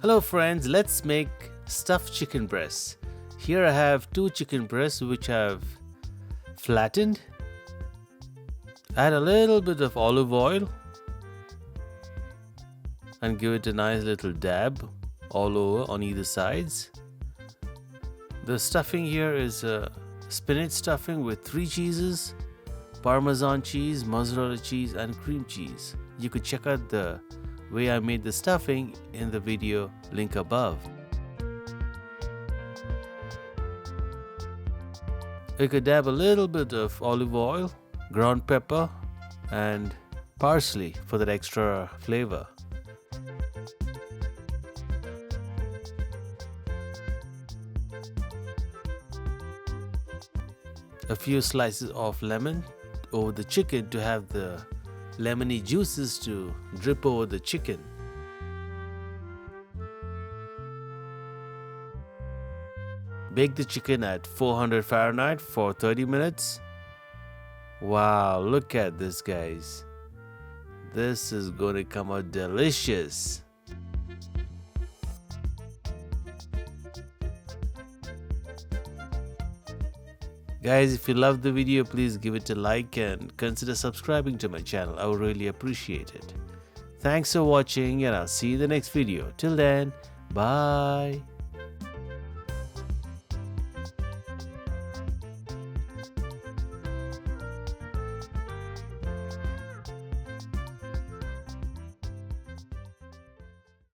Hello friends, let's make stuffed chicken breasts. Here I have 2 chicken breasts which I've flattened. Add a little bit of olive oil and give it a nice little dab all over on either sides. The stuffing here is spinach stuffing with 3 cheeses, Parmesan cheese, Mozzarella cheese and cream cheese. You could check out the way I made the stuffing in the video link above. You could dab a little bit of olive oil, ground pepper and parsley for that extra flavor. A few slices of lemon over the chicken to have the lemony juices to drip over the chicken. Bake the chicken at 400 Fahrenheit for 30 minutes. Wow, look at this guys. This is going to come out delicious. Guys, if you loved the video, please give it a like and consider subscribing to my channel. I would really appreciate it. Thanks for watching and I'll see you in the next video. Till then, bye.